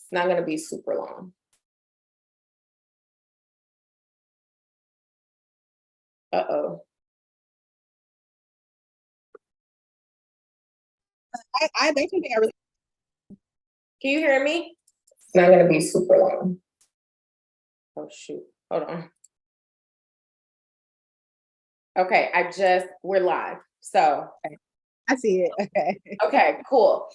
It's not going to be super long. Uh-oh. They can be really. Can you hear me? It's not going to be super long. Oh, shoot. Hold on. Okay, we're live. So I see it. Okay. Okay, cool.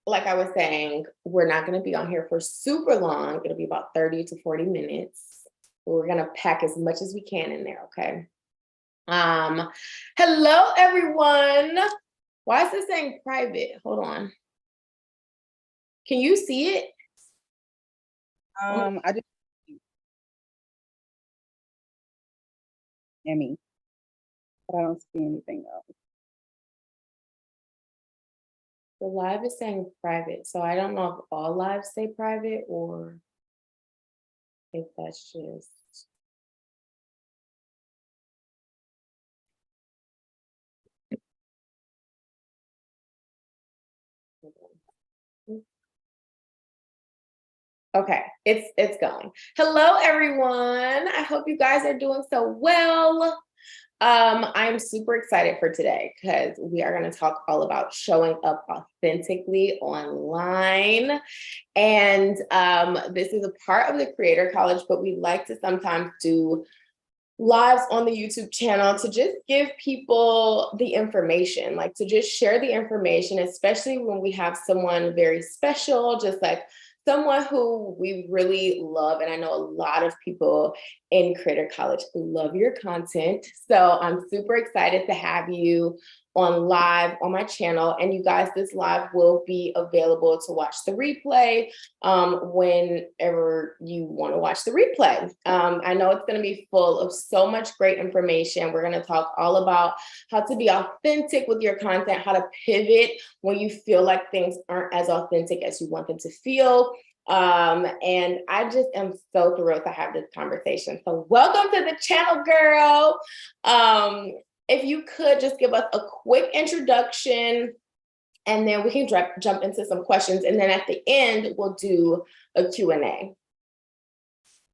Like I was saying, we're not going to be on here for super long. It'll be about 30 to 40 minutes. We're going to pack as much as we can in there, okay? Hello, everyone. Why is this saying private? Hold on. Can you see it? I just Emmy, but I don't see anything else. The live is saying private, so I don't know if all lives say private or if that's just. Okay, it's going. Hello, everyone. I hope you guys are doing so well. I'm super excited for today because we are going to talk all about showing up authentically online. And this is a part of the Creator College, but we like to sometimes do lives on the YouTube channel to just give people the information, like to just share the information, especially when we have someone very special, just like someone who we really love. And I know a lot of people in Creator College love your content. So I'm super excited to have you on live on my channel. And you guys, this live will be available to watch the replay whenever you want to watch the replay. I know it's going to be full of so much great information. We're going to talk all about how to be authentic with your content, how to pivot when you feel like things aren't as authentic as you want them to feel. And I just am so thrilled to have this conversation. So welcome to the channel, girl. If you could just give us a quick introduction, and then we can jump into some questions. And then at the end, we'll do a Q&A.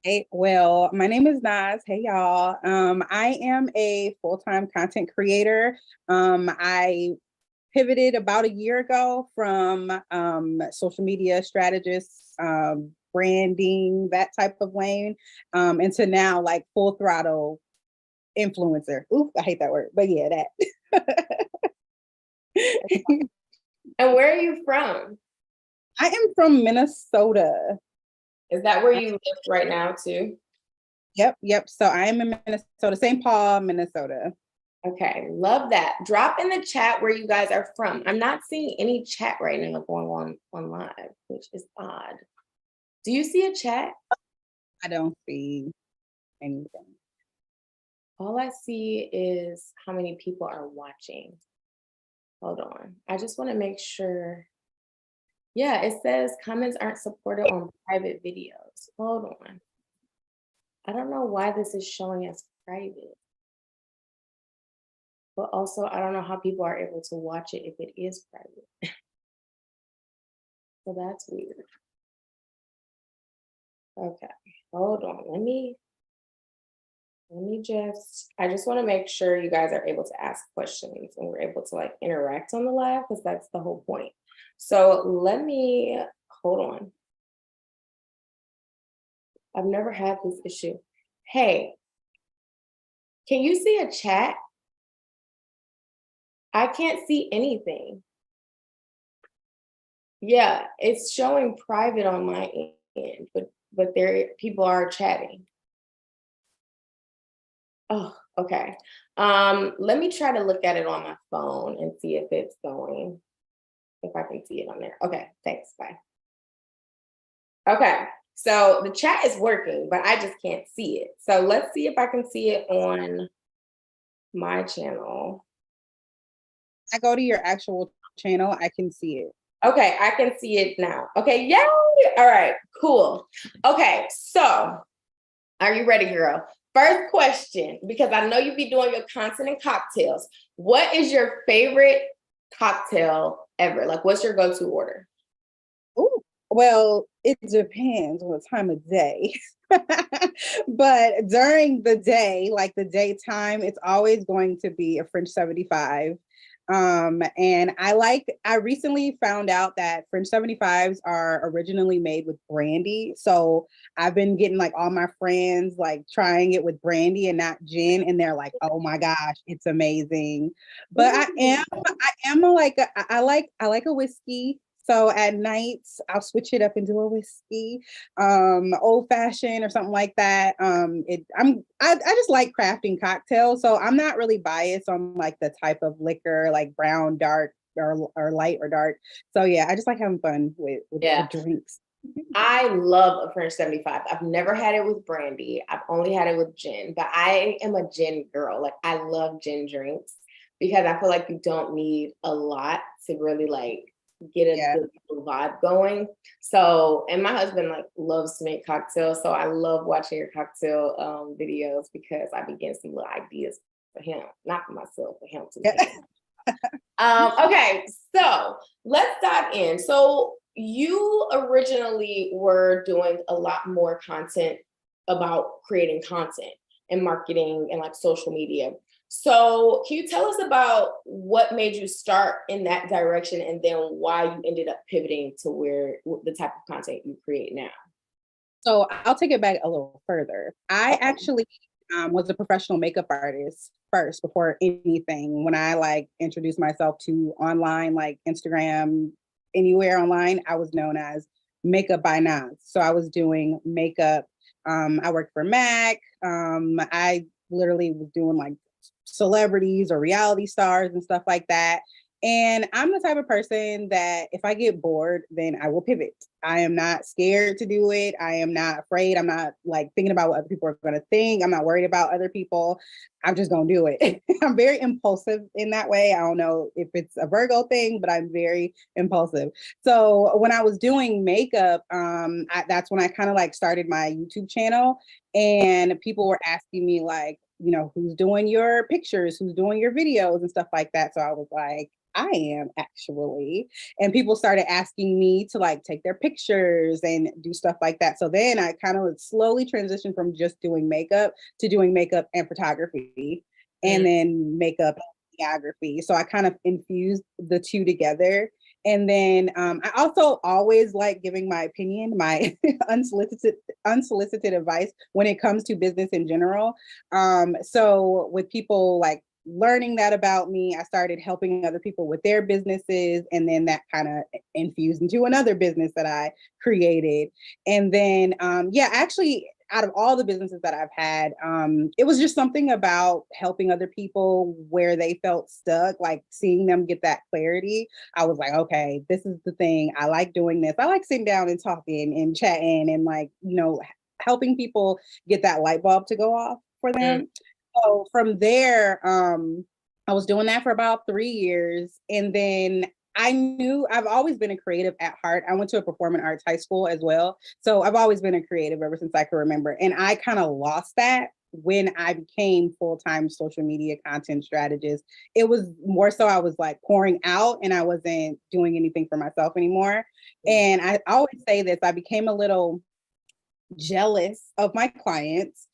Hey, well, my name is Naz. Hey, y'all. I am a full-time content creator. I pivoted about a year ago from social media strategist, branding, that type of lane, into now like full throttle influencer. Ooh, I hate that word, but yeah, that. And where are you from? I am from Minnesota. Is that where you live right now too? Yep. So I am in Minnesota, St. Paul, Minnesota. Okay, love that. Drop in the chat where you guys are from. I'm not seeing any chat right now going on live, which is odd. Do you see a chat? I don't see anything. All I see is how many people are watching. Hold on. I just want to make sure. Yeah, it says comments aren't supported on private videos. Hold on. I don't know why this is showing as private. But also, I don't know how people are able to watch it if it is private. So that's weird. Okay, hold on. Let me I just want to make sure you guys are able to ask questions and we're able to like interact on the live because that's the whole point. So hold on. I've never had this issue. Hey, can you see a chat? I can't see anything. Yeah, it's showing private on my end, but people are chatting. Oh, okay. Let me try to look at it on my phone and see if it's going, if I can see it on there. Okay, thanks, bye. Okay, so the chat is working, but I just can't see it. So let's see if I can see it on my channel. I go to your actual channel, I can see it. Okay, I can see it now. Okay, yay! All right, cool. Okay, so are you ready, girl? First question, because I know you be doing your content and cocktails. What is your favorite cocktail ever? Like, what's your go-to order? Ooh, Well, it depends on the time of day. But during the day, like the daytime, it's always going to be a French 75. And I recently found out that French 75s are originally made with brandy. So I've been getting like all my friends like trying it with brandy and not gin, and they're like, oh my gosh, it's amazing. But I am I like a whiskey. So at nights, I'll switch it up and do a whiskey, old fashioned or something like that. I just like crafting cocktails, so I'm not really biased on like the type of liquor, like brown, dark, or light or dark. So yeah, I just like having fun with drinks. I love a French 75. I've never had it with brandy. I've only had it with gin, but I am a gin girl. Like I love gin drinks because I feel like you don't need a lot to really like get a Yeah. good vibe going. So, and my husband like loves to make cocktails. So I love watching your cocktail videos because I be getting some little ideas for him, not for myself, for him to make. Okay, so let's dive in. So you originally were doing a lot more content about creating content and marketing and like social media. So can you tell us about what made you start in that direction and then why you ended up pivoting to where the type of content you create now? So I'll take it back a little further. I actually was a professional makeup artist first before anything. When I like introduced myself to online, like Instagram, anywhere online, I was known as Makeup by Naz. So I was doing makeup. I worked for Mac. I literally was doing like celebrities or reality stars and stuff like that. And I'm the type of person that if I get bored, then I will pivot. I am not scared to do it. I am not afraid. I'm not like thinking about what other people are going to think. I'm not worried about other people. I'm just going to do it. I'm very impulsive in that way. I don't know if it's a Virgo thing, but I'm very impulsive. So when I was doing makeup, that's when I kind of like started my YouTube channel, and people were asking me like, who's doing your pictures, who's doing your videos and stuff like that. So I was like, I am actually. And people started asking me to like take their pictures and do stuff like that. So then I kind of slowly transitioned from just doing makeup to doing makeup and photography, and then makeup and videography. So I kind of infused the two together. And then I also always like giving my opinion, my unsolicited advice when it comes to business in general. So with people like learning that about me, I started helping other people with their businesses, and then that kind of infused into another business that I created. And then actually out of all the businesses that I've had, it was just something about helping other people where they felt stuck, like seeing them get that clarity. I was like, okay, this is the thing. I like doing this. I like sitting down and talking and chatting and like, helping people get that light bulb to go off for them. So from there, I was doing that for about 3 years. And then I knew I've always been a creative at heart. I went to a performing arts high school as well. So I've always been a creative ever since I can remember. And I kind of lost that when I became full-time social media content strategist. It was more so I was like pouring out and I wasn't doing anything for myself anymore. And I always say this, I became a little jealous of my clients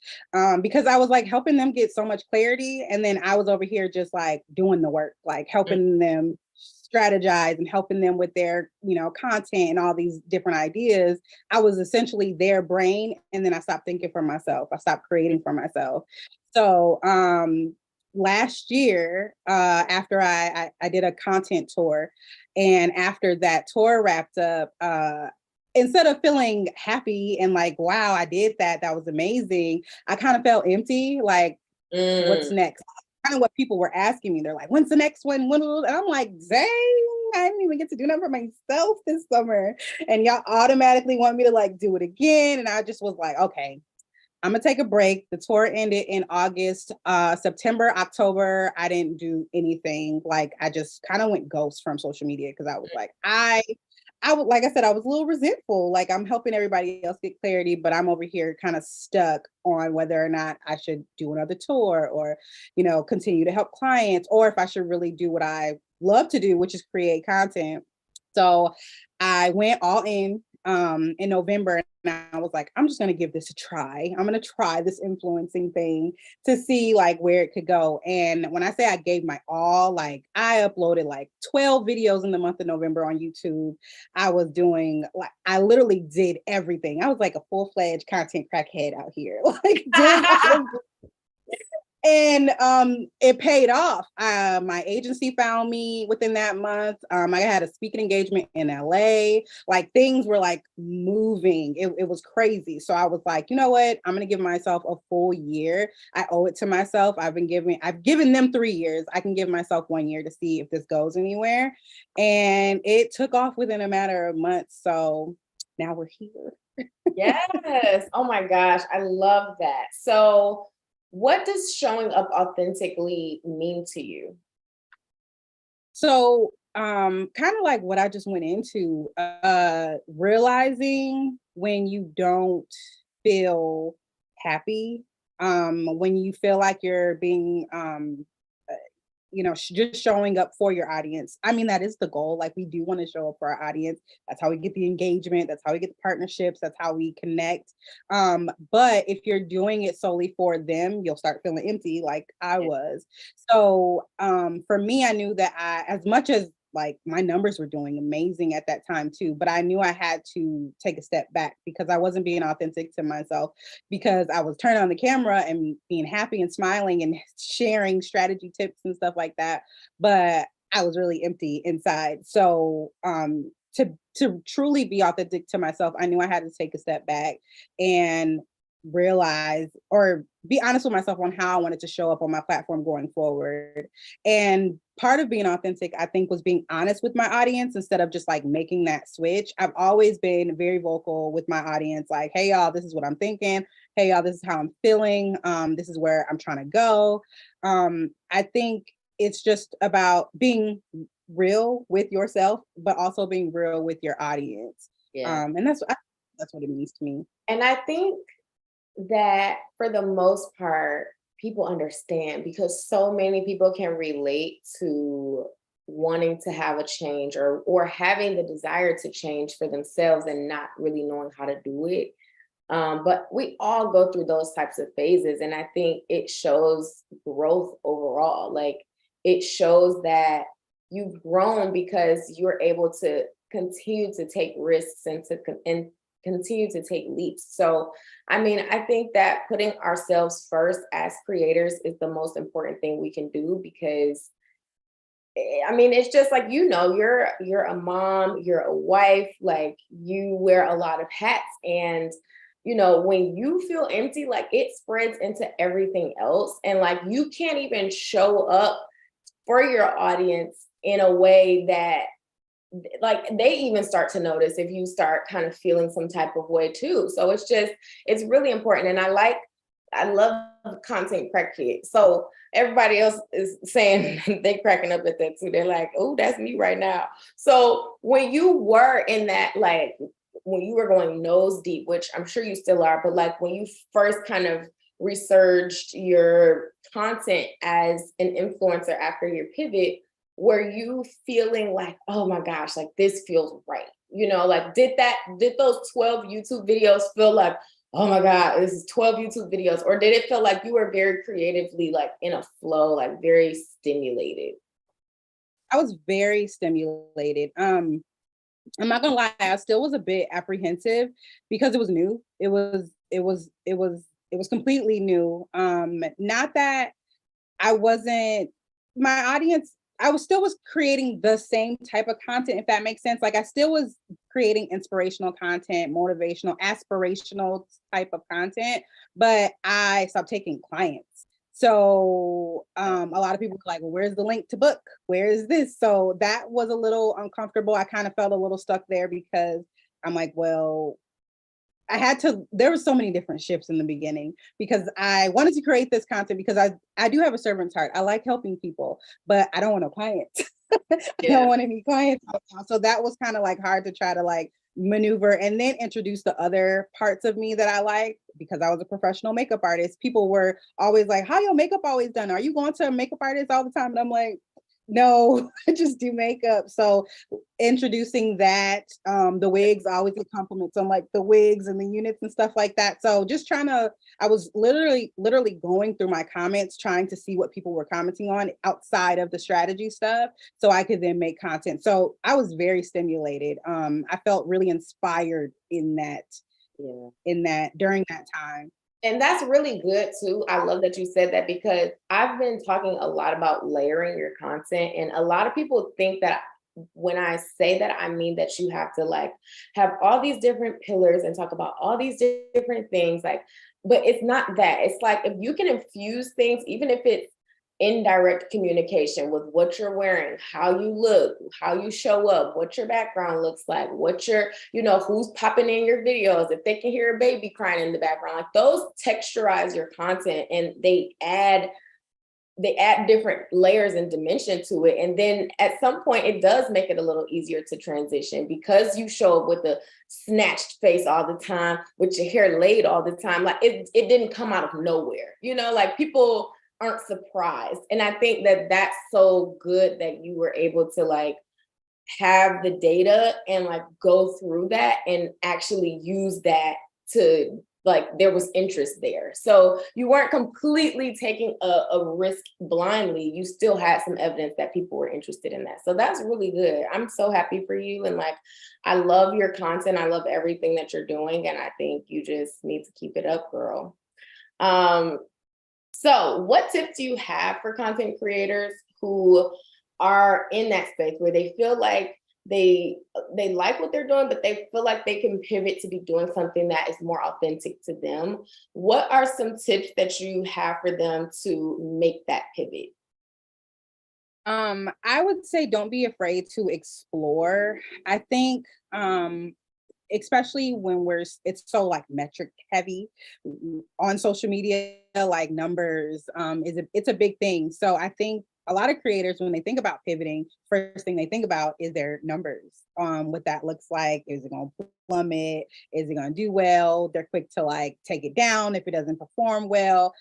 because I was like helping them get so much clarity. And then I was over here just like doing the work, like helping them strategize and helping them with their, content and all these different ideas. I was essentially their brain. And then I stopped thinking for myself. I stopped creating for myself. So last year, after I did a content tour, and after that tour wrapped up, instead of feeling happy and like, wow, I did that, that was amazing, I kind of felt empty. Like, what's next? Kind of what people were asking me. They're like, when's the next one? And I'm like, dang, I didn't even get to do that for myself this summer. And y'all automatically want me to like do it again. And I just was like, okay, I'm gonna take a break. The tour ended in August. September, October, I didn't do anything. Like I just kind of went ghost from social media because I was like, I would, like I said, I was a little resentful. Like I'm helping everybody else get clarity, but I'm over here kind of stuck on whether or not I should do another tour or, continue to help clients, or if I should really do what I love to do, which is create content. So I went all in in November. And I was like, I'm just going to give this a try. I'm going to try this influencing thing to see like where it could go. And when I say I gave my all, like I uploaded like 12 videos in the month of November on YouTube. I was doing like, I literally did everything. I was like a full-fledged content crackhead out here, like doing all of and it paid off. My agency found me within that month. I had a speaking engagement in LA. Like things were like moving. It was crazy. So I was like, you know what? I'm gonna give myself a full year. I owe it to myself. I've given them 3 years. I can give myself 1 year to see if this goes anywhere. And it took off within a matter of months. So now we're here. Yes. Oh my gosh. I love that. So, what does showing up authentically mean to you? So kind of like what I just went into, realizing when you don't feel happy, when you feel like you're being just showing up for your audience. I mean, that is the goal. Like we do want to show up for our audience. That's how we get the engagement. That's how we get the partnerships. That's how we connect. But if you're doing it solely for them, you'll start feeling empty like I was. So for me, I knew that as much as like my numbers were doing amazing at that time too, but I knew I had to take a step back because I wasn't being authentic to myself, because I was turning on the camera and being happy and smiling and sharing strategy tips and stuff like that, but I was really empty inside. So to truly be authentic to myself, I knew I had to take a step back and realize or be honest with myself on how I wanted to show up on my platform going forward. And part of being authentic, I think, was being honest with my audience instead of just like making that switch. I've always been very vocal with my audience, like, hey, y'all, this is what I'm thinking. Hey, y'all, this is how I'm feeling. This is where I'm trying to go. I think it's just about being real with yourself, but also being real with your audience. Yeah. And that's what it means to me. And I think that for the most part, people understand because so many people can relate to wanting to have a change or having the desire to change for themselves and not really knowing how to do it. But we all go through those types of phases. And I think it shows growth overall. Like it shows that you've grown because you're able to continue to take risks and continue to take leaps. So, I mean, I think that putting ourselves first as creators is the most important thing we can do because I mean, it's just like, you're a mom, you're a wife, like you wear a lot of hats. And, when you feel empty, like it spreads into everything else. And like you can't even show up for your audience in a way that like they even start to notice if you start kind of feeling some type of way too. So it's really important. And I love content crack kids. So everybody else is saying they cracking up at that too. They're like, oh, that's me right now. So when you were in that, like when you were going nose deep, which I'm sure you still are, but like when you first kind of resurged your content as an influencer after your pivot, were you feeling like, oh my gosh, like this feels right? Like did those 12 YouTube videos feel like, oh my God, this is 12 YouTube videos? Or did it feel like you were very creatively like in a flow, like very stimulated? I was very stimulated. I'm not gonna lie, I still was a bit apprehensive because it was new. It was completely new. Not that I wasn't my audience, I was creating the same type of content, if that makes sense. Like I still was creating inspirational content, motivational, aspirational type of content, but I stopped taking clients. So a lot of people were like, well, where's the link to book? Where is this? So that was a little uncomfortable. I kind of felt a little stuck there because I'm like, well, there were so many different shifts in the beginning because I wanted to create this content because I do have a servant's heart. I like helping people, but I don't want no clients. I don't want any clients. So that was kind of like hard to try to like maneuver and then introduce the other parts of me that I like because I was a professional makeup artist. People were always like, how your makeup always done? Are you going to a makeup artist all the time? And I'm like, No, I just do makeup. So introducing that, the wigs, I always get compliments on like the wigs and the units and stuff like that. So just trying to, I was literally going through my comments, trying to see what people were commenting on outside of the strategy stuff, so I could then make content. So I was very stimulated. I felt really inspired Yeah. in that during that time. And that's really good too. I love that you said that because I've been talking a lot about layering your content. And a lot of people think that when I say that, I mean that you have to like have all these different pillars and talk about all these different things. Like, but it's not that. It's like if you can infuse things, even if it's indirect communication with what you're wearing, how you look, how you show up, what your background looks like, what your, who's popping in your videos, if they can hear a baby crying in the background, like those texturize your content and they add different layers and dimension to it. And then at some point it does make it a little easier to transition because you show up with a snatched face all the time, with your hair laid all the time. Like it didn't come out of nowhere, like people aren't surprised. And I think that that's so good that you were able to like have the data and like go through that and actually use that to like there was interest there. So you weren't completely taking a risk blindly. You still had some evidence that people were interested in that. So that's really good. I'm so happy for you. And like, I love your content. I love everything that you're doing. And I think you just need to keep it up, girl. So what tips do you have for content creators who are in that space where they feel like they like what they're doing, but they feel like they can pivot to be doing something that is more authentic to them? What are some tips that you have for them to make that pivot? I would say don't be afraid to explore. I think especially when it's so like metric heavy on social media, like numbers, it's a big thing. So I think a lot of creators, when they think about pivoting, first thing they think about is their numbers, what that looks like. Is it going to plummet? Is it going to do well? They're quick to like take it down if it doesn't perform well.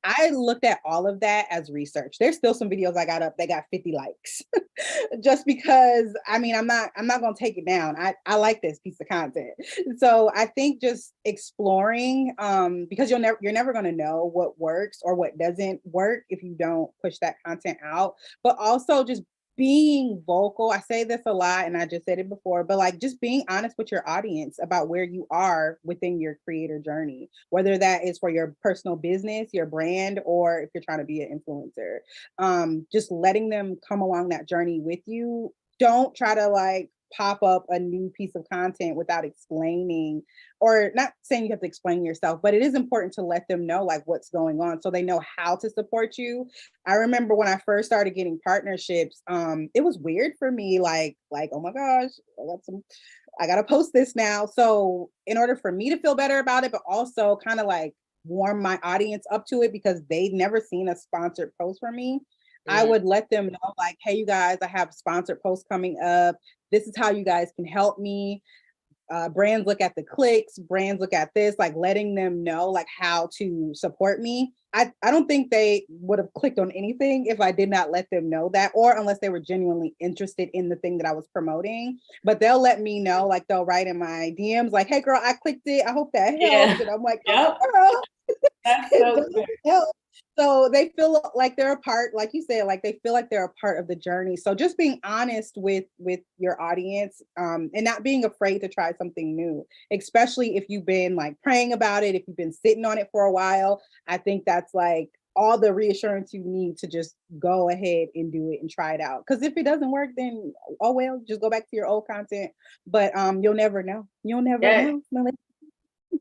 I looked at all of that as research. There's still some videos I got up that got 50 likes just because, I mean, I'm not going to take it down. I like this piece of content. So I think just exploring, because you're never going to know what works or what doesn't work if you don't push that content out, but also just being vocal. I say this a lot and I just said it before, but like just being honest with your audience about where you are within your creator journey, whether that is for your personal business, your brand, or if you're trying to be an influencer. Just letting them come along that journey with you. Don't try to like pop up a new piece of content without explaining, or not saying you have to explain yourself, but it is important to let them know like what's going on so they know how to support you. I remember when I first started getting partnerships, it was weird for me, like, oh my gosh, I gotta post this now. So in order for me to feel better about it, but also kind of like warm my audience up to it because they'd never seen a sponsored post from me, I would let them know like, hey, you guys, I have sponsored posts coming up. This is how you guys can help me. Brands look at the clicks, brands look at this, like letting them know like how to support me. I don't think they would have clicked on anything if I did not let them know that, or unless they were genuinely interested in the thing that I was promoting. But they'll let me know, like they'll write in my DMs like, hey girl, I clicked it, I hope that helps. Yeah. And I'm like, oh Yep. girl, That's it so does good. help. So they feel like they're a part, like you said, like they feel like they're a part of the journey. So just being honest with your audience, and not being afraid to try something new, especially if you've been like praying about it, if you've been sitting on it for a while. I think that's like all the reassurance you need to just go ahead and do it and try it out. Because if it doesn't work, then oh well, just go back to your old content. But you'll never know. You'll never Yeah. know.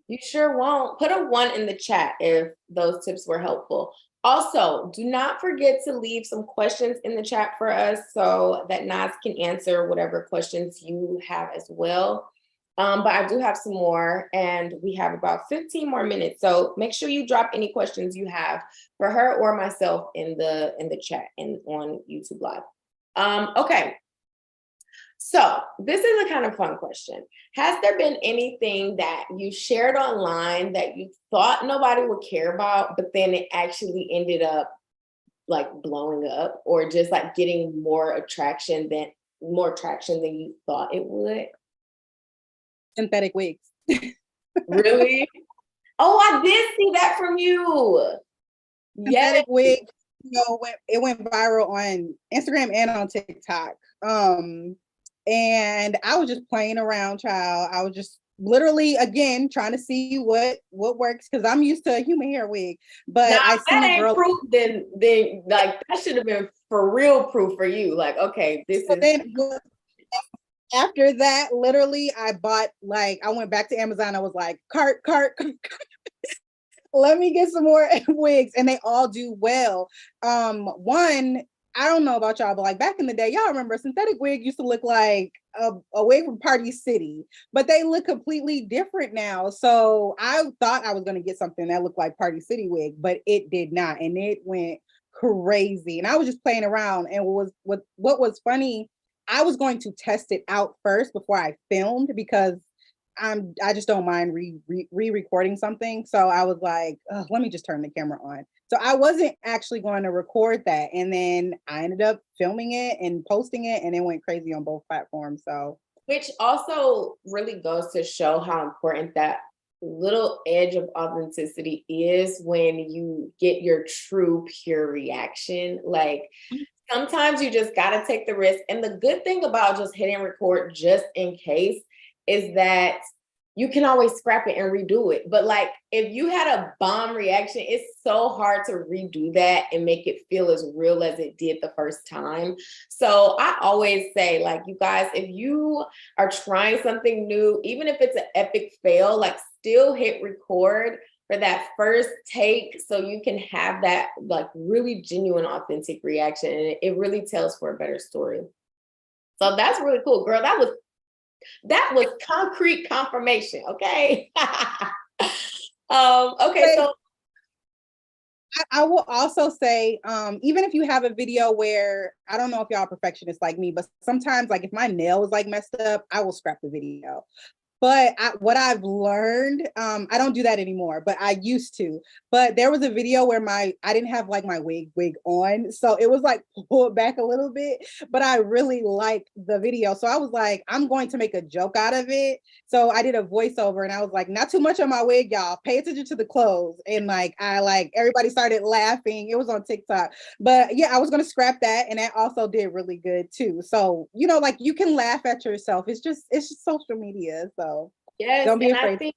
You sure won't. Put a 1 in the chat if those tips were helpful. Also, do not forget to leave some questions in the chat for us so that Naz can answer whatever questions you have as well. But I do have some more, and we have about 15 more minutes. So make sure you drop any questions you have for her or myself in the chat and on YouTube Live. Okay. So this is a kind of fun question. Has there been anything that you shared online that you thought nobody would care about, but then it actually ended up like blowing up or just like getting more traction than you thought it would? Synthetic wigs. Really? Oh, I did see that from you. Yes. Synthetic wig, it went viral on Instagram and on TikTok. And I was just playing around, child. I was just literally again trying to see what works because I'm used to a human hair wig, but Now I if that seen a ain't girl. proof, then like that should have been for real proof for you. Like, okay, this So is then after that, literally, I went back to Amazon. I was like, cart, let me get some more wigs, and they all do well. One, I don't know about y'all, but like back in the day, y'all remember synthetic wig used to look like a wig from Party City, but they look completely different now. So I thought I was going to get something that looked like Party City wig, but it did not, and it went crazy. And I was just playing around, and what was funny, I was going to test it out first before I filmed because I just don't mind re-recording something. So I was like, let me just turn the camera on. So I wasn't actually going to record that. And then I ended up filming it and posting it, and it went crazy on both platforms. So which also really goes to show how important that little edge of authenticity is when you get your true pure reaction. Like sometimes you just got to take the risk. And the good thing about just hitting record just in case is that you can always scrap it and redo it. But like if you had a bomb reaction, it's so hard to redo that and make it feel as real as it did the first time. So I always say, like, you guys, if you are trying something new, even if it's an epic fail, like still hit record for that first take so you can have that like really genuine, authentic reaction. And it really tells for a better story. So that's really cool, girl. That was concrete confirmation. Okay. Okay. So I will also say, even if you have a video where, I don't know if y'all are perfectionists like me, but sometimes like if my nail is like messed up, I will scrap the video. But what I've learned, I don't do that anymore, but I used to. But there was a video where I didn't have like my wig on. So it was like pulled back a little bit, but I really liked the video. So I was like, I'm going to make a joke out of it. So I did a voiceover and I was like, not too much on my wig, y'all. Pay attention to the clothes. And like, everybody started laughing. It was on TikTok. But yeah, I was going to scrap that. And that also did really good too. So, like you can laugh at yourself. It's just social media. So yes, don't be and afraid.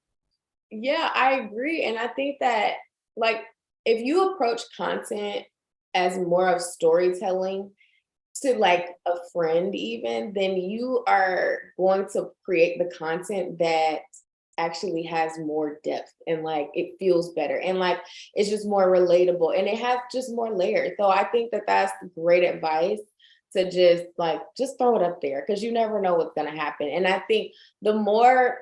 yeah, I agree. And I think that like if you approach content as more of storytelling to like a friend even, then you are going to create the content that actually has more depth and like it feels better and like it's just more relatable and it has just more layers. So I think that that's great advice to just throw it up there because you never know what's going to happen. And I think the more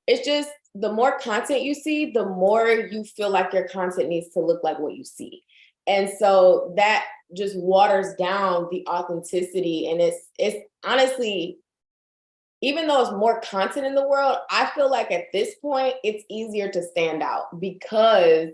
the more content you see, the more you feel like your content needs to look like what you see. And so that just waters down the authenticity. And it's honestly, even though it's more content in the world, I feel like at this point, it's easier to stand out because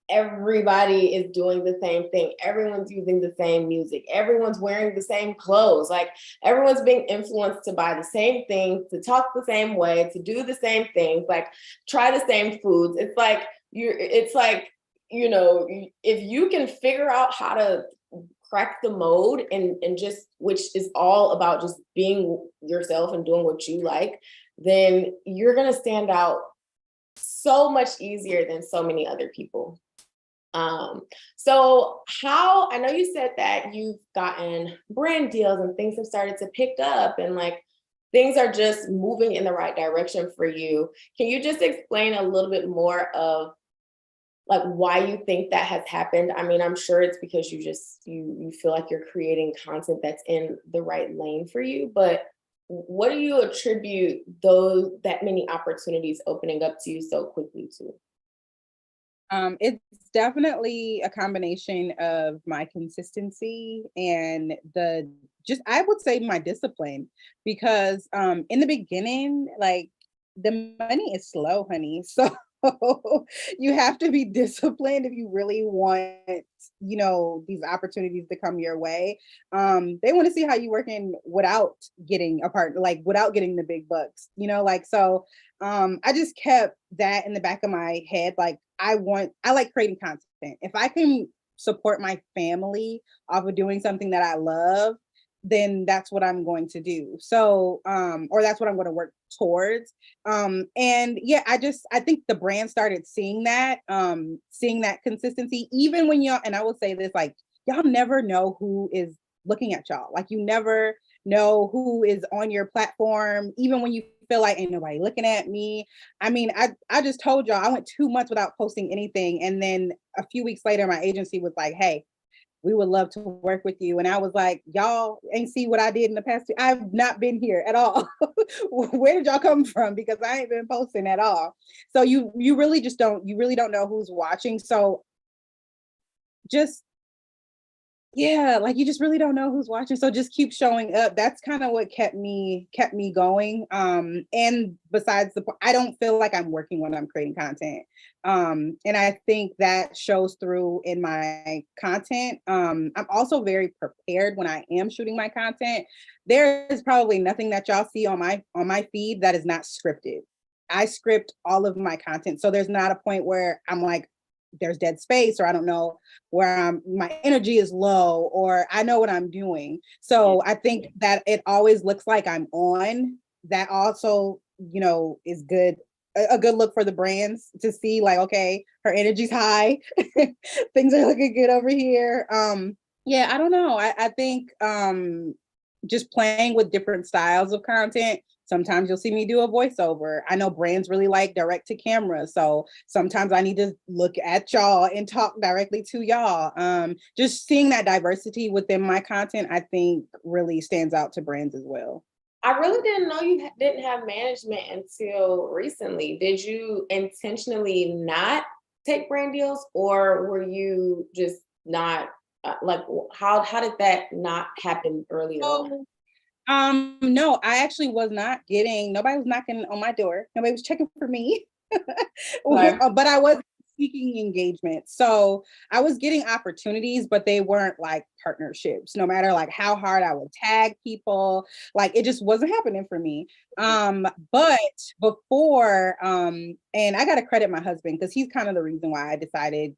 everybody is doing the same thing. Everyone's using the same music. Everyone's wearing the same clothes. Like everyone's being influenced to buy the same things, to talk the same way, to do the same things, like try the same foods. It's like if you can figure out how to crack the mode and just, which is all about just being yourself and doing what you like, then you're going to stand out so much easier than so many other people. So I know you said that you've gotten brand deals and things have started to pick up and like things are just moving in the right direction for you. Can you just explain a little bit more of like why you think that has happened? I mean, I'm sure it's because you feel like you're creating content that's in the right lane for you, but what do you attribute that many opportunities opening up to you so quickly to? It's definitely a combination of my consistency and I would say my discipline, because in the beginning, like the money is slow, honey. So you have to be disciplined if you really want, these opportunities to come your way. They want to see how you working without getting a partner, like without getting the big bucks, so I just kept that in the back of my head. Like I like creating content. If I can support my family off of doing something that I love, then that's what I'm going to do. So, or that's what I'm going to work towards. And yeah, I think the brand started seeing that consistency, even when and I will say this, like, y'all never know who is looking at y'all. Like you never know who is on your platform, even when you feel like ain't nobody looking at me. I mean, I just told y'all I went 2 months without posting anything. And then a few weeks later, my agency was like, hey, we would love to work with you. And I was like, y'all ain't see what I did in the past. I've not been here at all. Where did y'all come from? Because I ain't been posting at all. So you really don't know who's watching. So just, yeah, like you just really don't know who's watching. So just keep showing up. That's kind of what kept me going. And besides I don't feel like I'm working when I'm creating content. And I think that shows through in my content. I'm also very prepared when I am shooting my content. There is probably nothing that y'all see on my feed that is not scripted. I script all of my content. So there's not a point where I'm like, there's dead space, or I don't know where my energy is low, or I know what I'm doing. So I think that it always looks like I'm on. That also, is good. A good look for the brands to see, like, okay, her energy's high. Things are looking good over here. Yeah, I don't know. I think just playing with different styles of content. Sometimes you'll see me do a voiceover. I know brands really like direct to camera. So sometimes I need to look at y'all and talk directly to y'all. Just seeing that diversity within my content, I think really stands out to brands as well. I really didn't know you didn't have management until recently. Did you intentionally not take brand deals, or were you just not like how did that not happen earlier on? No, I actually was not nobody was knocking on my door. Nobody was checking for me. Right. But I was seeking engagement. So I was getting opportunities, but they weren't like partnerships. No matter like how hard I would tag people, like it just wasn't happening for me. But before, and I gotta credit my husband because he's kind of the reason why I decided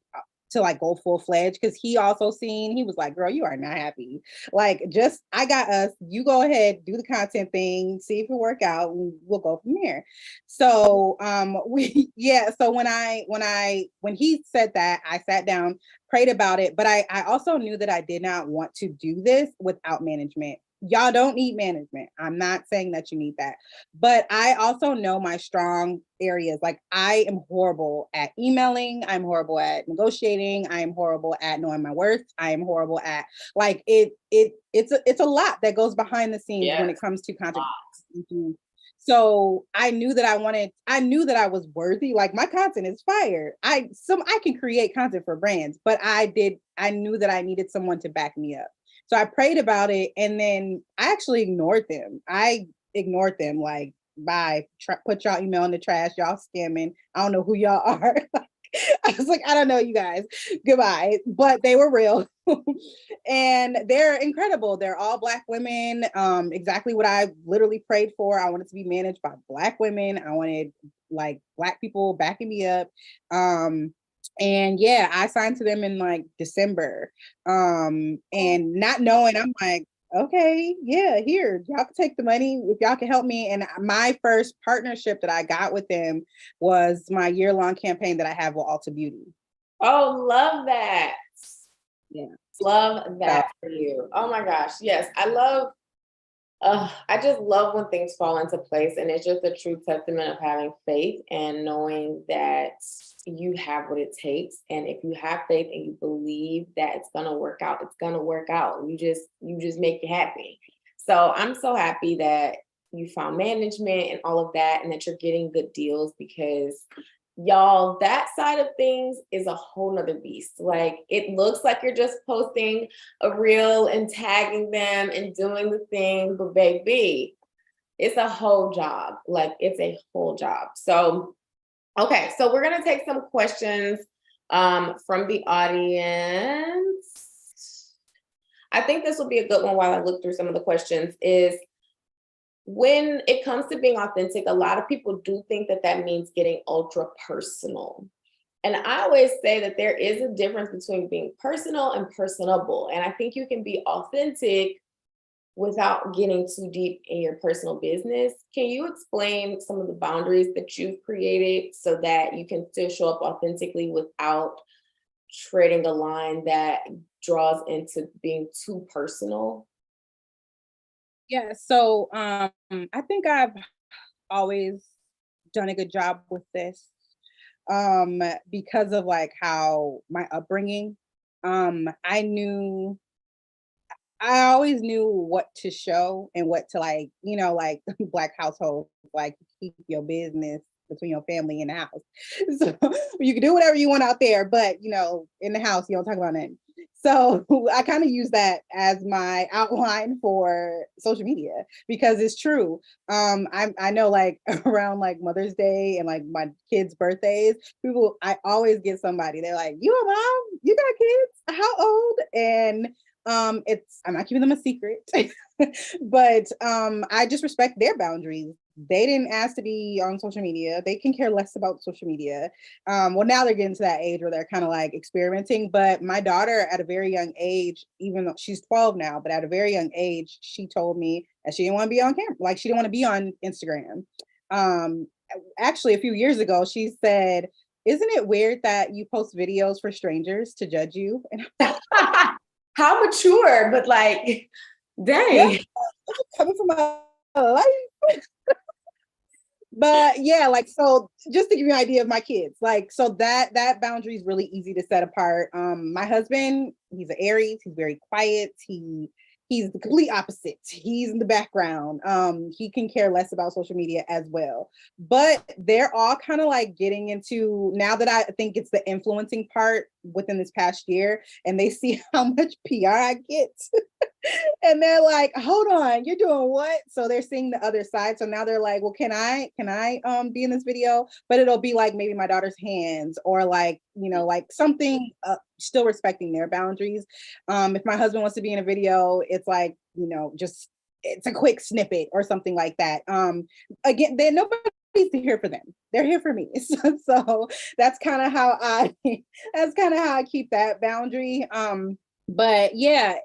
to like go full fledged, because he was like, girl, you are not happy. Like, just I got us, you go ahead, do the content thing, see if it work out, and we'll go from there. So so when he said that, I sat down, prayed about it, but I also knew that I did not want to do this without management. Y'all don't need management. I'm not saying that you need that, but I also know my strong areas. Like I am horrible at emailing. I'm horrible at negotiating. I am horrible at knowing my worth. I am horrible at like it's a lot that goes behind the scenes when it comes to content. So I knew that I knew that I was worthy. Like my content is fire. I can create content for brands, but I knew that I needed someone to back me up. So I prayed about it, and then I actually ignored them. Like, bye, put y'all email in the trash, y'all scamming. I don't know who y'all are. I was like, I don't know you guys. Goodbye. But they were real. And they're incredible. They're all Black women. Exactly what I literally prayed for. I wanted to be managed by Black women. I wanted like Black people backing me up. And yeah, I signed to them in like December. And not knowing, I'm like, okay, yeah, here, y'all can take the money if y'all can help me. And my first partnership that I got with them was my year-long campaign that I have with Ulta Beauty. Oh, love that. Yeah. Love that for you. Oh my gosh. Yes. I just love when things fall into place, and it's just a true testament of having faith and knowing that you have what it takes. And if you have faith and you believe that it's gonna work out, it's gonna work out. You just make it happen. So I'm so happy that you found management and all of that, and that you're getting good deals, because y'all, that side of things is a whole nother beast. Like it looks like you're just posting a reel and tagging them and doing the thing, but baby, it's a whole job. Like it's a whole job. So Okay, so we're gonna take some questions from the audience. I think this will be a good one while I look through some of the questions. Is when it comes to being authentic, a lot of people do think that that means getting ultra personal. And I always say that there is a difference between being personal and personable. And I think you can be authentic without getting too deep in your personal business. Can you explain some of the boundaries that you've created so that you can still show up authentically without treading a line that draws into being too personal? Yeah, so I think I've always done a good job with this because of like how my upbringing. I knew I always knew what to show and what to like, like black household, like keep your business between your family and the house. So you can do whatever you want out there, but in the house, you don't talk about it. So I kind of use that as my outline for social media because it's true. I know like around like Mother's Day and like my kids' birthdays, I always get somebody. They're like, "You a mom? You got kids? How old?" And I'm not keeping them a secret, but I just respect their boundaries. They didn't ask to be on social media. They can care less about social media. Well, now they're getting to that age where they're kind of like experimenting. But my daughter, at a very young age, even though she's 12 now, but at a very young age, she told me that she didn't want to be on camera. Like she didn't want to be on Instagram. Um, Actually, a few years ago, she said, "Isn't it weird that you post videos for strangers to judge you?" And How mature, but like, yeah, dang. coming from my life. But yeah, like so just to give you an idea of my kids, like so that boundary is really easy to set apart. My husband, he's an Aries, he's very quiet, he's the complete opposite. He's in the background. He can care less about social media as well. But they're all kind of like getting into now that I think it's the influencing part within this past year, and they see how much PR I get. And they're like, hold on, you're doing what? So they're seeing the other side. So now they're like, well, can I be in this video? But it'll be like maybe my daughter's hands or like, like something still respecting their boundaries. If my husband wants to be in a video, it's like, just it's a quick snippet or something like that. Again, then nobody's here for them. They're here for me. So that's kind of how I keep that boundary. But yeah,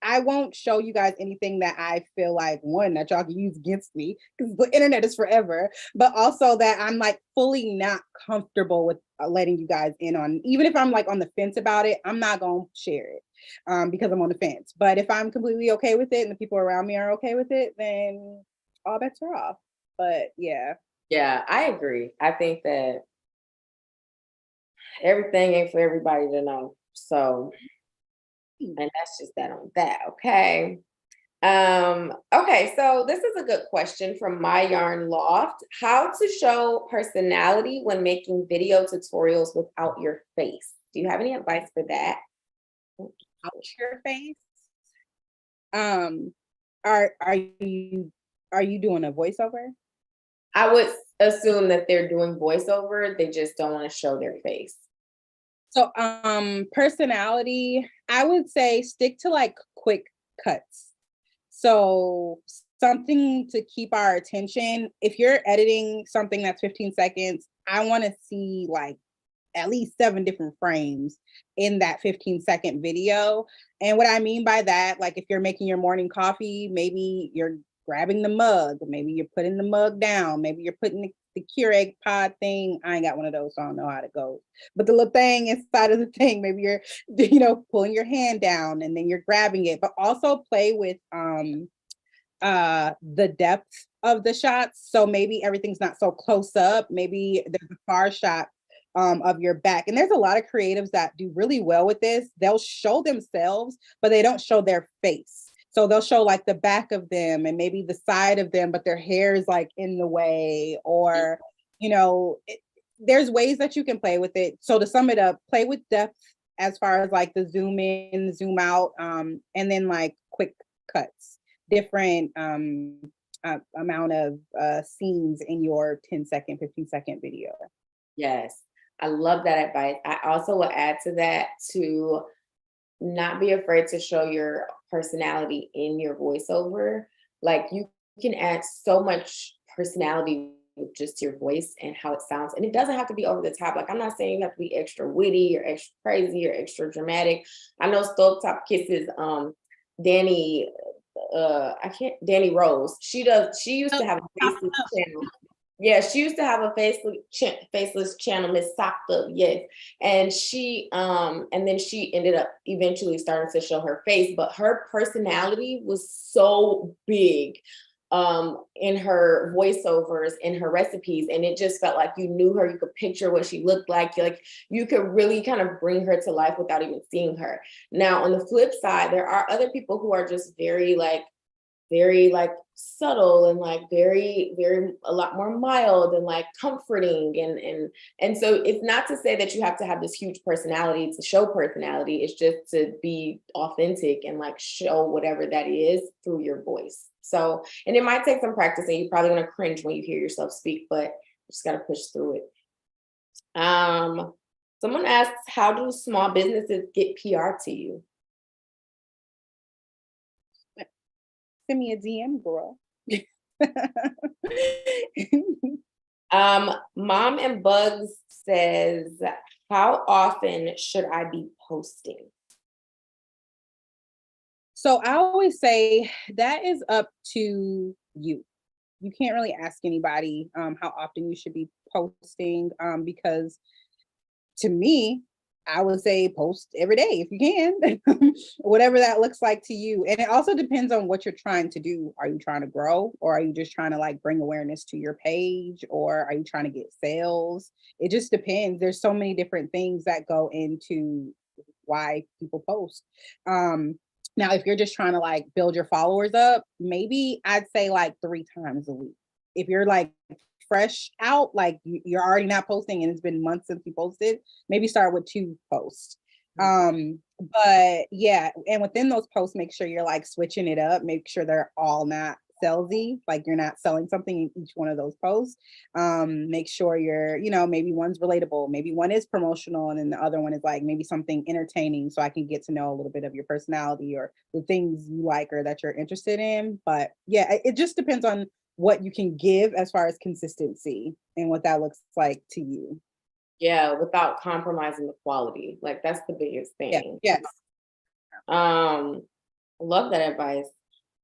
I won't show you guys anything that I feel like one that y'all can use against me because the internet is forever, but also that I'm like fully not comfortable with letting you guys in on. Even if I'm like on the fence about it, I'm not gonna share it because I'm on the fence. But if I'm completely okay with it and the people around me are okay with it, then all bets are off. But yeah. Yeah, I agree. I think that everything ain't for everybody to know. So, and that's just that on that. Okay. Okay, so this is a good question from My Yarn Loft. How to show personality when making video tutorials without your face. Do you have any advice for that? Out your face. Um, are you doing a voiceover? I would assume that they're doing voiceover, they just don't want to show their face. So personality, I would say stick to like quick cuts. So something to keep our attention. If you're editing something that's 15 seconds, I want to see like at least 7 different frames in that 15-second video. And what I mean by that, like if you're making your morning coffee, maybe you're grabbing the mug, maybe you're putting the mug down, maybe you're putting the Keurig pod thing. I ain't got one of those, so I don't know how to go. But the little thing inside of the thing, maybe you're, pulling your hand down and then you're grabbing it. But also play with the depth of the shots. So maybe everything's not so close up. Maybe there's a far shot of your back. And there's a lot of creatives that do really well with this. They'll show themselves, but they don't show their face. So they'll show like the back of them and maybe the side of them, but their hair is like in the way, or, there's ways that you can play with it. So to sum it up, play with depth as far as like the zoom in, zoom out, and then like quick cuts, different amount of scenes in your 10-second, 15-second video. Yes, I love that advice. I also will add to that to not be afraid to show your personality in your voiceover. Like you can add so much personality with just your voice and how it sounds. And it doesn't have to be over the top. Like I'm not saying you have to be extra witty or extra crazy or extra dramatic. I know Stovetop Kisses, Danny, Danny Rose. She used to have a faceless channel. Yeah, she used to have a faceless channel, Miss Socked Up, yes. And then she ended up eventually starting to show her face, but her personality was so big in her voiceovers, in her recipes, and it just felt like you knew her, you could picture what she looked like you could really kind of bring her to life without even seeing her. Now, on the flip side, there are other people who are just very subtle and like very a lot more mild and like comforting and so it's not to say that you have to have this huge personality to show personality. It's just to be authentic and like show whatever that is through your voice. So, and it might take some practice and you're probably going to cringe when you hear yourself speak, but you just got to push through it. Someone asks, how do small businesses get PR to you? Send me a DM, girl. Mom and Bugs says, how often should I be posting? So I always say that is up to you. You can't really ask anybody how often you should be posting because to me, I would say post every day if you can, whatever that looks like to you. And it also depends on what you're trying to do. Are you trying to grow, or are you just trying to like bring awareness to your page, or are you trying to get sales? It just depends. There's so many different things that go into why people post. Now, if you're just trying to like build your followers up, maybe I'd say like 3 times a week. If you're like fresh out, like you're already not posting and it's been months since you posted, maybe start with 2 posts. But yeah, and within those posts, make sure you're like switching it up, make sure they're all not salesy, like you're not selling something in each one of those posts. Make sure you're, maybe one's relatable, maybe one is promotional, and then the other one is like maybe something entertaining so I can get to know a little bit of your personality or the things you like or that you're interested in. But yeah, it just depends on what you can give as far as consistency and what that looks like to you. Yeah, without compromising the quality. Like that's the biggest thing. Yeah, yes. Love that advice.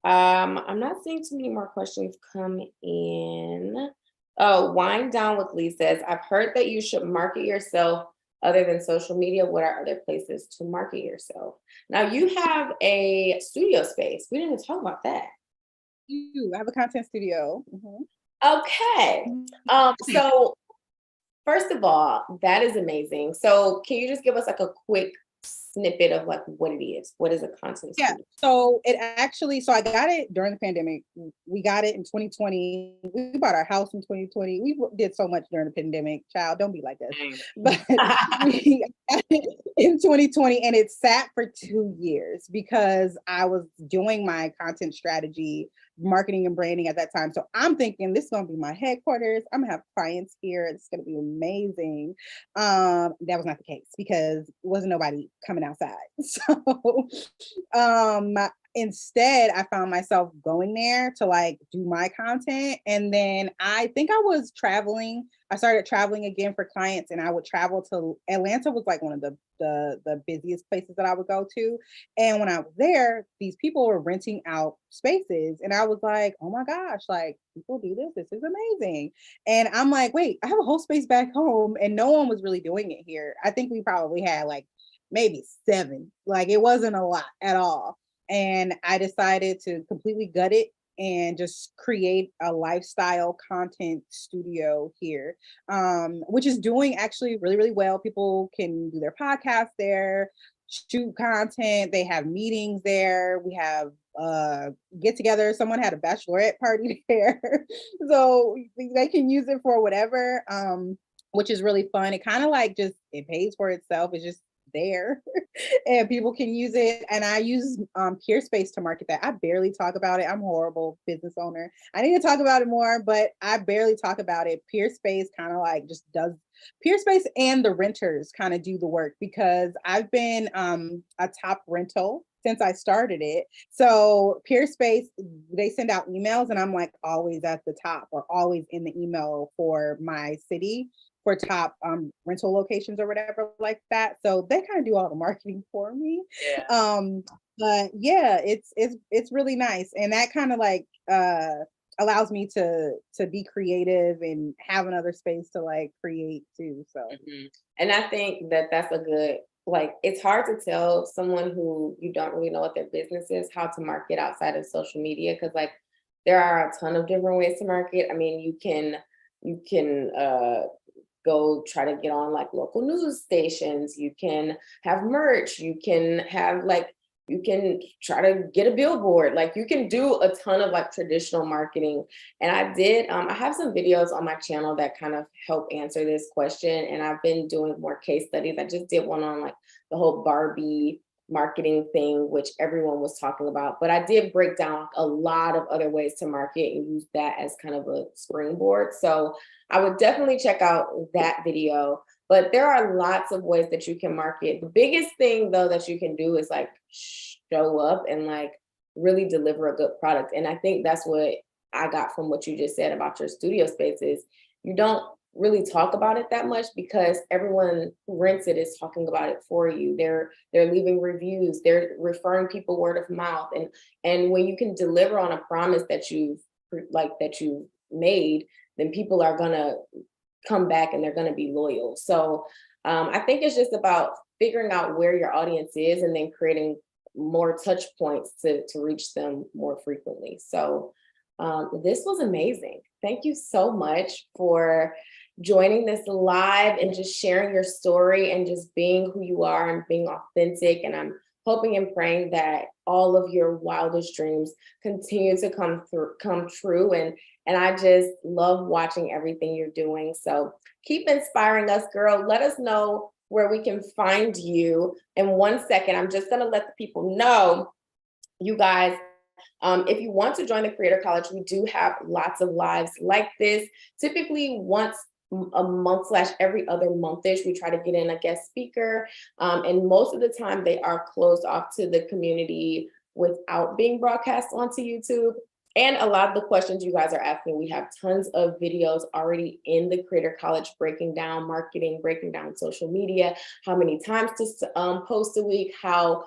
I'm not seeing too many more questions come in. Oh, Wind Down with Lee says, I've heard that you should market yourself other than social media. What are other places to market yourself? Now you have a studio space. We didn't talk about that. I have a content studio. Okay. So first of all, that is amazing. So can you just give us like a quick snippet of like what it is? What is a content studio? So I got it during the pandemic. We got it in 2020. We bought our house in 2020. We did so much during the pandemic. Child, don't be like us. But we got it in 2020 and it sat for 2 years because I was doing my content strategy, marketing and branding at that time. So I'm thinking this is going to be my headquarters. I'm gonna have clients here. It's going to be amazing. That was not the case because wasn't nobody coming outside. So instead I found myself going there to like do my content. And then I think I started traveling again for clients, and I would travel to Atlanta. Was like one of the busiest places that I would go to. And when I was there, these people were renting out spaces, and I was like, oh my gosh, like people do this. This is amazing. And I'm like, wait, I have a whole space back home and no one was really doing it here. I think we probably had like maybe 7. Like it wasn't a lot at all. And I decided to completely gut it and just create a lifestyle content studio here, which is doing actually really, really well. People can do their podcast there, shoot content. They have meetings there. We have get together. Someone had a bachelorette party there. So they can use it for whatever, which is really fun. It kind of like it pays for itself. It's just there and people can use it. And I use Peerspace to market that. I barely talk about it. I'm a horrible business owner. I need to talk about it more, but I barely talk about it. Peerspace kind of like just does Peerspace, and the renters kind of do the work because I've been a top rental since I started it. So Peerspace, they send out emails and I'm like always at the top or always in the email for my city for top rental locations or whatever like that. So they kind of do all the marketing for me. Yeah. But yeah, it's really nice. And that kind of like allows me to be creative and have another space to like create too. So And I think that that's a good, like, it's hard to tell someone who you don't really know what their business is how to market outside of social media because, like, there are a ton of different ways to market. I mean, you can go try to get on like local news stations. You can have merch. You can have like you can try to get a billboard. Like you can do a ton of like traditional marketing. And I have some videos on my channel that kind of help answer this question. And I've been doing more case studies. I just did one on like the whole Barbie marketing thing, which everyone was talking about. But I did break down a lot of other ways to market and use that as kind of a springboard. So I would definitely check out that video. But there are lots of ways that you can market. The biggest thing though that you can do is like show up and like really deliver a good product. And I think that's what I got from what you just said about your studio spaces. You don't really talk about it that much because everyone who rents it is talking about it for you. They're leaving reviews, they're referring people word of mouth. And when you can deliver on a promise that you've made, then people are gonna come back and they're gonna be loyal. So I think it's just about figuring out where your audience is and then creating more touch points to reach them more frequently. So this was amazing. Thank you so much for joining this live and just sharing your story and just being who you are and being authentic. And I'm hoping and praying that all of your wildest dreams continue to come true. And I just love watching everything you're doing. So keep inspiring us, girl. Let us know where we can find you. In 1 second, I'm just gonna let the people know, you guys, if you want to join the Creator College, we do have lots of lives like this. Typically once a month / every other month-ish, we try to get in a guest speaker. And most of the time they are closed off to the community without being broadcast onto YouTube. And a lot of the questions you guys are asking, we have tons of videos already in the Creator College breaking down marketing, breaking down social media, how many times to post a week, how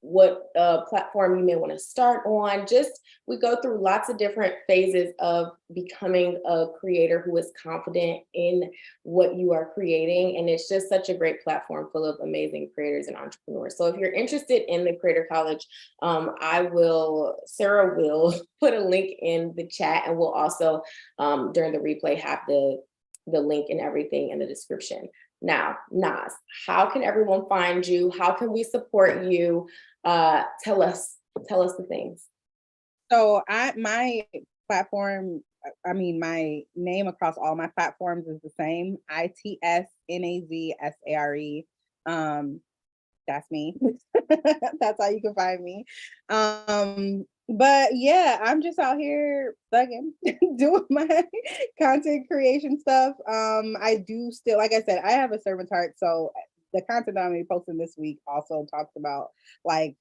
what platform you may want to start on. Just we go through lots of different phases of becoming a creator who is confident in what you are creating. And it's just such a great platform full of amazing creators and entrepreneurs. So if you're interested in the Creator College, Sarah will put a link in the chat, and we'll also during the replay have the link and everything in the description. Now, Naz, how can everyone find you? How can we support you? Tell us the things. So my platform, I mean, my name across all my platforms is the same, ITSNAZSARE. That's me. That's how you can find me. But yeah, I'm just out here thugging, doing my content creation stuff. I do still, like I said, I have a servant's heart. So the content that I'm gonna be posting this week also talks about like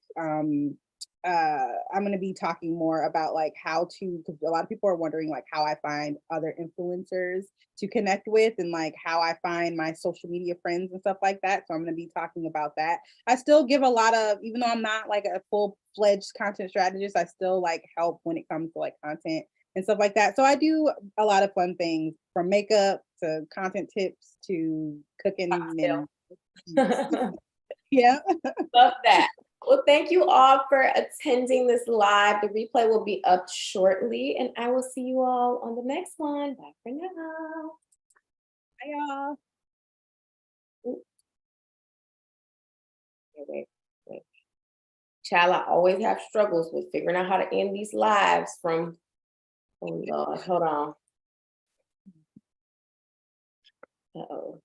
I'm going to be talking more about like how to, because a lot of people are wondering like how I find other influencers to connect with and like how I find my social media friends and stuff like that. So I'm going to be talking about that. I still give a lot of, even though I'm not like a full-fledged content strategist, I still like help when it comes to like content and stuff like that. So I do a lot of fun things from makeup to content tips to cooking and yeah. Love that. Well, thank you all for attending this live. The replay will be up shortly, and I will see you all on the next one. Bye for now. Bye, y'all. Wait. Child, I always have struggles with figuring out how to end these lives from, oh Lord, hold on. Uh-oh.